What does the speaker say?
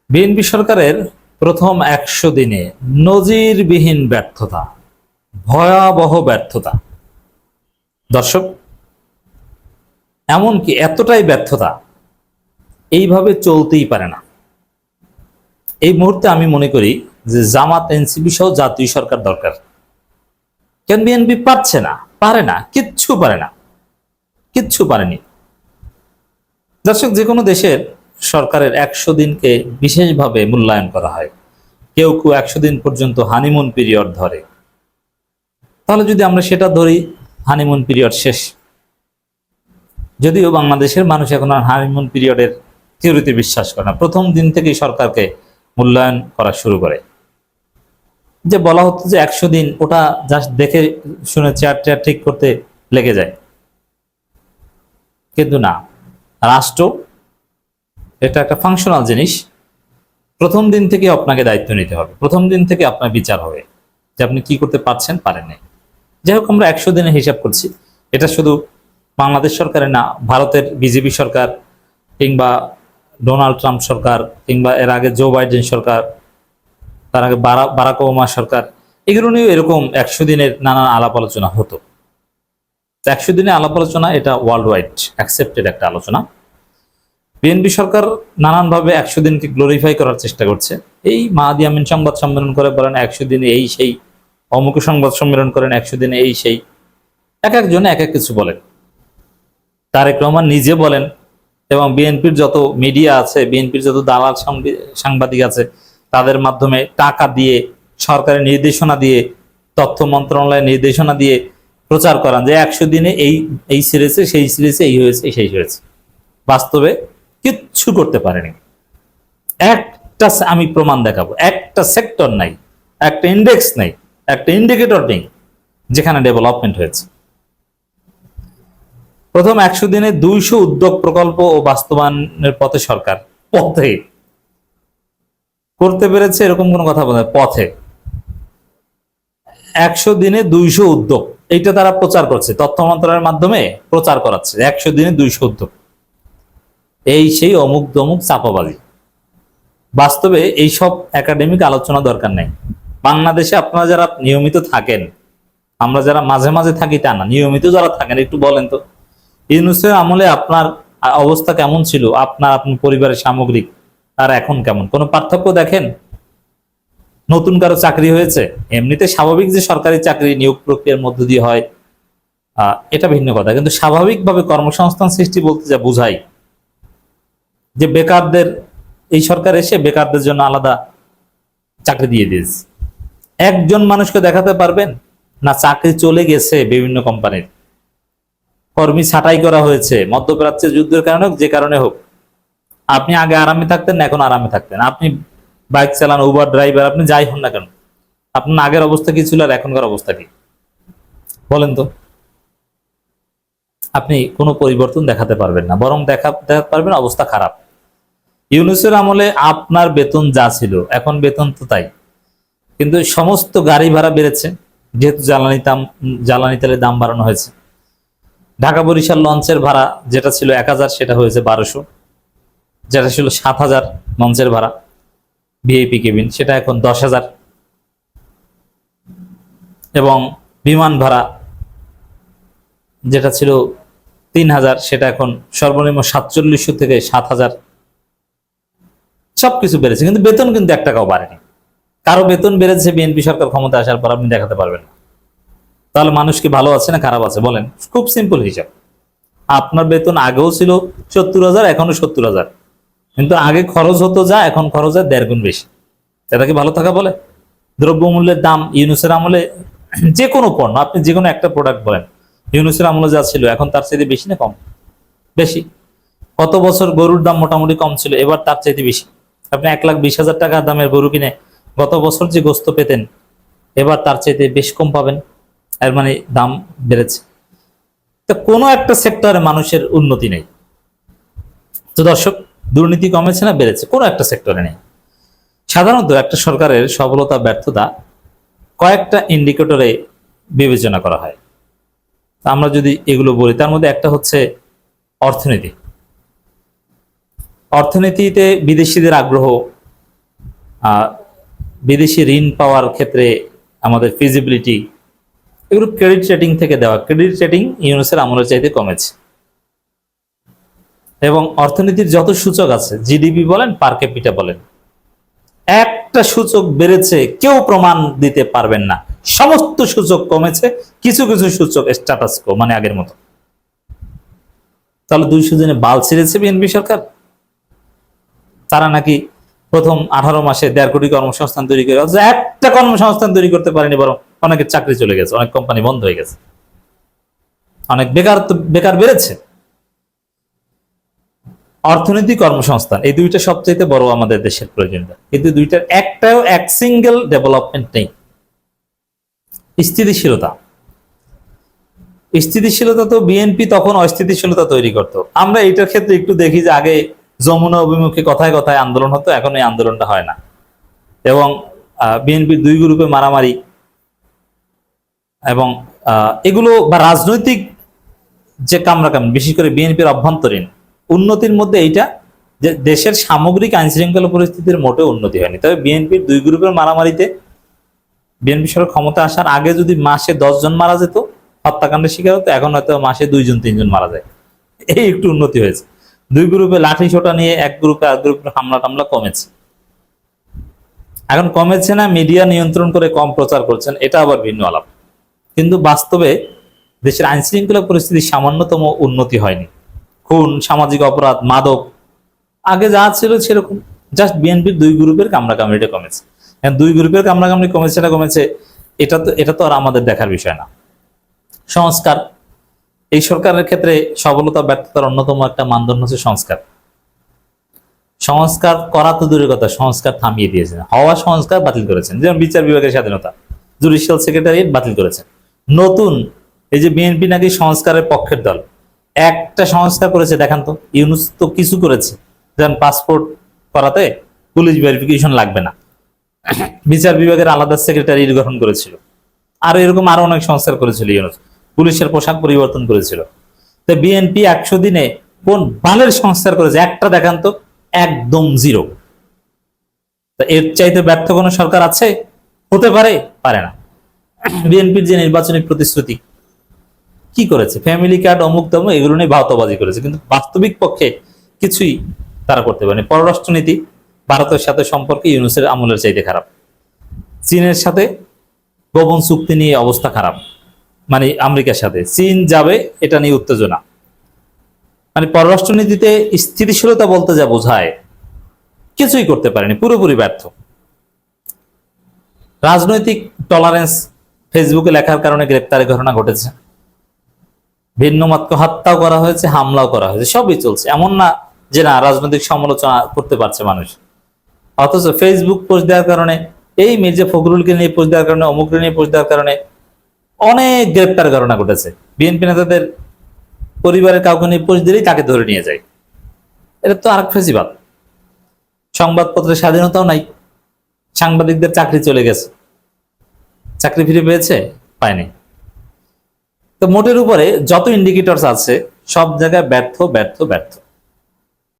BNP সরকারের প্রথম ১০০ দিনে নজিরবিহীন ব্যর্থতা, ভয়াবহ ব্যর্থতা। দর্শক, এমনকি এতটাই ব্যর্থতা, এইভাবে চলতেই পারে না। এই মুহূর্তে আমি মনে করি যে জামাত, এনসিপি সহ জাতীয় সরকার দরকার। কেন বিএনপি পারছে না, পারে না, কিচ্ছু পারে না, কিচ্ছু পারেনি। দর্শক, যে কোনো দেশের সরকারের ১০০ দিনকে বিশেষভাবে মূল্যায়ন করা হয়। কেউ কেউ ১০০ দিন পর্যন্ত হানিমুন পিরিয়ড ধরে। তাহলে যদি আমরা সেটা ধরি, হানিমুন পিরিয়ড শেষ। যদিও বাংলাদেশের মানুষ এখন আর হানিমুন পিরিয়ডের থিওরিতে বিশ্বাস করে না। প্রথম দিন থেকেই সরকারকে মূল্যায়ন করা শুরু করে। যে বলা হতো যে ১০০ দিন ওটা জাস্ট দেখে শুনে চেয়ার টেয়ার ঠিক করতে লেগে যায়, কিন্তু না, রাষ্ট্র এটা একটা ফাংশনাল জিনিস। প্রথম দিন থেকে আপনাকে দায়িত্ব নিতে হবে, প্রথম দিন থেকে আপনার বিচার হবে যে আপনি কি করতে পারছেন, পারেন নাই। যাই হোক, আমরা ১০০ দিনের হিসাব করছি। এটা শুধু বাংলাদেশ সরকারের না, ভারতের বিজেপি সরকার কিংবা ডোনাল্ড ট্রাম্প সরকার কিংবা এর আগে জো বাইডেন সরকার, তার আগে বারাক ওবামা সরকার, এগুলো নিয়েও এরকম ১০০ দিনের নানান আলাপ আলোচনা হতো। ১০০ দিনের আলাপ আলোচনা এটা ওয়ার্ল্ড ওয়াইড অ্যাকসেপ্টেড একটা আলোচনা। বিএনপি সরকার নানানভাবে ১০০ দিনকে গ্লোরিফাই করার চেষ্টা করছে। এই মাহাদি আমিন সংবাদ সম্মেলন করে বলেন ১০০ দিনে এই সেই, অমুক সংবাদ সম্মেলন করেন ১০০ দিনে এই সেই, এক একজনে এক এক কিছু বলেন। তারেক রহমান নিজে বলেন, এবং বিএনপির যত মিডিয়া আছে, বিএনপির যত দালাল সাংবাদিক আছে, তাদের মাধ্যমে টাকা দিয়ে, সরকারের নির্দেশনা দিয়ে, তথ্য মন্ত্রণালয়ের নির্দেশনা দিয়ে প্রচার করান যে ১০০ দিনে এই সিরিজে, সেই সিরিজে এই হয়েছে, সেই হয়েছে। বাস্তবে কিচ্ছু করতে পারেনি। একটা আমি প্রমাণ দেখাবো, একটা সেক্টর নাই, একটা ইন্ডেক্স নাই, একটা ইন্ডিকেটর নেই যেখানে ডেভেলপমেন্ট হয়েছে। প্রথম ১০০ দিনে ২০০ উদ্যোগ প্রকল্প ও বাস্তবায়নের পথে সরকার, পথে করতে পেরেছে এরকম কোনো কথা বলে, পথে ১০০ দিনে ২০০ উদ্যোগ, এইটা তারা প্রচার করছে, তথ্য মন্ত্রণালয়ের মাধ্যমে প্রচার করাচ্ছে ১০০ দিনে ২০০ উদ্যোগ, এই সেই অমুক দমুক চাপাবাজি। বাস্তবে এইসব একাডেমিক আলোচনা দরকার নেই। বাংলাদেশে আপনারা যারা নিয়মিত থাকেন, আমরা যারা মাঝে মাঝে থাকি তা না, নিয়মিত যারা থাকেন, একটু বলেন তো ইউনূসের আমলে আপনার অবস্থা কেমন ছিল, আপনার পরিবারের সামগ্রিক, আর এখন কেমন? কোনো পার্থক্য দেখেন? নতুন কারো চাকরি হয়েছে? এমনিতে স্বাভাবিক যে সরকারি চাকরি নিয়োগ প্রক্রিয়ার মধ্য দিয়ে হয়, এটা ভিন্ন কথা, কিন্তু স্বাভাবিকভাবে কর্মসংস্থান সৃষ্টি বলতে যা বোঝাই, যে বেকারদের, এই সরকার এসে বেকারদের জন্য আলাদা চাকরি দিয়ে দিয়েছে। একজন মানুষকে দেখাতে পারবেন না চাকরি চলে গেছে বিভিন্ন কোম্পানির, কর্মী ছাঁটাই করা হয়েছে মধ্যপ্রাচ্যের যুদ্ধের কারণে হোক, যে কারণে হোক। আপনি আগে আরামে থাকতেন না, এখন আরামে থাকতেন। আপনি বাইক চালান, উবার ড্রাইভার, আপনি যাই হন না কেন, আপনার আগের অবস্থা কি ছিল আর এখনকার অবস্থা কি বলেন তো? আপনি কোনো পরিবর্তন দেখাতে পারবেন না, বরং দেখাতে পারবেন অবস্থা খারাপ। ইউনূসের আমলে আপনার বেতন যা ছিল, এখন বেতন তো তাই, কিন্তু সমস্ত গাড়ি ভাড়া বেড়েছে, যেহেতু জ্বালানি তেলের দাম বাড়ানো হয়েছে। ঢাকা বরিশাল লঞ্চের ভাড়া যেটা ছিল ১,০০০, সেটা হয়েছে ১২০০। যেটা ছিল ৭,০০০ লঞ্চের ভাড়া ভিআইপি কেবিন, সেটা এখন ১০,০০০। এবং বিমান ভাড়া যেটা ছিল ৩,০০০, সেটা এখন সর্বনিম্ন ৪৭০০ থেকে ৭,০০০। সবকিছু বেড়েছে, কিন্তু বেতন কিন্তু ১ টাকাও বাড়েনি। কারো বেতন বেড়েছে বিএনপি সরকার ক্ষমতা আসার পর, আপনি দেখাতে পারবেন না। তাহলে মানুষ কি ভালো আছে না খারাপ আছে বলেন? খুব সিম্পল হিসাব। আপনার বেতন আগেও ছিল ৭০,০০০, এখনো ৭০,০০০, কিন্তু আগে খরচ হতো যা, এখন খরচ হয় ১.৫ গুণ বেশি। এটা কি ভালো থাকা বলে? দ্রব্যমূল্যের দাম ইউনূসের আমলে, যে কোনো পণ্য, আপনি যে কোনো একটা প্রোডাক্ট বলেন, ইউনূসের আমলে যা ছিল এখন তার চাইতে বেশি না কম? বেশি। কত বছর গরুর দাম মোটামুটি কম ছিল, এবার তার চাইতে বেশি। আপনি ১,২০,০০০ টাকা দামের গরু কিনে গত বছর যে গোস্ত পেতেন, এবার তার চাইতে বেশ কম পাবেন। এর মানে দাম বেড়েছে। তো কোনো একটা সেক্টরে মানুষের উন্নতি নেই। তো দর্শক, দুর্নীতি কমেছে না বেড়েছে? কোনো একটা সেক্টরে নেই। সাধারণত একটা সরকারের সফলতা ব্যর্থতা কয়েকটা ইন্ডিকেটরে বিবেচনা করা হয়। আমরা যদি এগুলো বলি, তার মধ্যে একটা হচ্ছে অর্থনীতি। অর্থনীতিতে বিদেশিদের আগ্রহ, বিদেশি ঋণ পাওয়ার ক্ষেত্রে আমাদের ফিজিবিলিটি, এগুলো ক্রেডিট রেটিং থেকে দেওয়া। ক্রেডিট রেটিং ইউনুসের আমলের চাইতে কমেছে। এবং অর্থনীতির যত সূচক আছে, জিডিপি বলেন, পার ক্যাপিটা বলেন, একটা সূচক বেড়েছে কেউ প্রমাণ দিতে পারবেন না। সমস্ত সূচক কমেছে, কিছু কিছু সূচক স্ট্যাটাস কো, মানে আগের মতো। তাহলে 200 দিনে বাল ছেড়েছে বিএনপি সরকার। তারা নাকি প্রথম 18 মাসে 1.5 কোটি কর্মসংস্থান তৈরি করে, একটা কর্মসংস্থান তৈরি করতে পারেনি, বরং অনেকের চাকরি চলে গেছে, অনেক কোম্পানি বন্ধ হয়ে গেছে, অনেক বেকার বেড়েছে। অর্থনীতি, কর্মসংস্থান, এই দুইটা সবচেয়ে বড় আমাদের দেশের প্রয়োজনীয়তা, কিন্তু দুইটার একটাও এক সিঙ্গেল ডেভেলপমেন্ট নেই। স্থিতিশীলতা তো বিএনপি তখন অস্থিতিশীলতা তৈরি করত। আমরা এটার ক্ষেত্রে একটু দেখি যে আগে যমুনা অভিমুখে কথায় কথায় আন্দোলন হতো, এখন এই আন্দোলনটা হয় না। এবং বিএনপির 2 গ্রুপে মারামারি এবং এগুলো বা রাজনৈতিক যে কামড়াকামড়ি, বিশেষ করে বিএনপির অভ্যন্তরীণ উন্নতির মধ্যে এইটা যে দেশের সামগ্রিক আইন শৃঙ্খলা পরিস্থিতির মোটেও উন্নতি হয়নি। তবে বিএনপির 2 গ্রুপের মারামারিতে বিএনপি সরকার ক্ষমতা আসার আগে যদি মাসে 10 জন মারা যেত, হত্যাকাণ্ডের শিকার হতো, এখন হয়তো মাসে 2 জন 3 জন মারা যায়। এই একটু উন্নতি হয়েছে। 2 গ্রুপে লাঠি ছোটা নিয়ে এক গ্রুপে আর গ্রুপে হামলা টামলা কমেছে। এখন কমেছে না, মিডিয়া নিয়ন্ত্রণ করে কম প্রচার করছেন, এটা আবার ভিন্ন আলাপ। কিন্তু বাস্তবে দেশের আইন শৃঙ্খলা পরিস্থিতির সামান্যতম উন্নতি হয়নি। খুন, সামাজিক অপরাধ, মাদক আগে যা ছিল সেরকম, জাস্ট বিএনপির 2 গ্রুপের কামড়াকামড়িটা কমেছে। 2 গ্রুপের কামড়াকামড়ি কমেছে, এটা তো আর আমাদের দেখার বিষয় না। সংস্কার, এই সরকারের ক্ষেত্রে সফলতা ব্যর্থতার অন্যতম একটা মানদণ্ড হচ্ছে সংস্কার করা তো দূরের কথা, সংস্কার থামিয়ে দিয়েছেন, হওয়া সংস্কার বাতিল করেছেন। যেমন বিচার বিভাগের স্বাধীনতা, জুডিশিয়াল সেক্রেটারিয়েট বাতিল করেছেন। নতুন এই যে বিএনপি নাকি সংস্কারের পক্ষের দল, একটা সংস্কার করেছে দেখান তো। ইউনুস তো কিছু করেছে, যেমন পাসপোর্ট করাতে পুলিশ ভেরিফিকেশন লাগবে না, বিচার বিভাগের আলাদা সেক্রেটারি গঠন করেছিল, আর এরকম আরো অনেক সংস্কার করেছিল ইউনুস। পুলিশের পোশাক পরিবর্তন করেছিল। তো বিএনপি 100 দিনে কোন বালের সংস্কার করেছে একটা দেখান তো। একদম জিরো। এর চাইতে ব্যর্থ কোন সরকার আছে? হতে পারে না। বিএনপির যে নির্বাচনী প্রতিশ্রুতি কি করেছে, ফ্যামিলি কার্ড, অমুক তমুক, এগুলো নিয়ে ভাওতাবাজি করেছে, কিন্তু বাস্তবিক পক্ষে কিছুই তারা করতে পারেনি। পররাষ্ট্রনীতি, ভারতের সাথে সম্পর্কে ইউনুসের আমলের চাইতে খারাপ। চীনের সাথে গোপন চুক্তি নিয়ে অবস্থা খারাপ, মানে আমেরিকার সাথে চীন যাবে এটা নিয়ে উত্তেজনা। মানে পররাষ্ট্রনীতিতে স্থিতিশীলতা বলতে যা বোঝায় কিছুই করতে পারেনি, পুরোপুরি ব্যর্থ। রাজনৈতিক টলারেন্স, ফেসবুকে লেখার কারণে গ্রেপ্তারের ঘটনা ঘটেছে, ভিন্ন মতকে হত্যাও করা হয়েছে, হামলাও করা হয়েছে, সবই চলছে। এমন না যে না রাজনৈতিক সমালোচনা করতে পারছে মানুষ। অথচ ফেসবুক পোস্ট দেওয়ার কারণে, এই মির্জা ফখরুলকে নিয়ে পোস্ট দেওয়ার কারণে, অমুককে নিয়ে পোস্ট দেওয়ার কারণে অনেক গ্রেপ্তার ঘটনা ঘটেছে। বিএনপি নেতাদের পরিবারের কাউকে নিয়ে পোস্ট দিলেই তাকে ধরে নিয়ে যায়। এটা তো আরেক ফেসিবাদ। সংবাদপত্রের স্বাধীনতাও নাই, সাংবাদিকদের চাকরি চলে গেছে, চাকরি ফিরে পেয়েছে, পায়নি। তো মোটের উপরে যত ইন্ডিকেটরস আছে সব জায়গায় ব্যর্থ ব্যর্থ ব্যর্থ।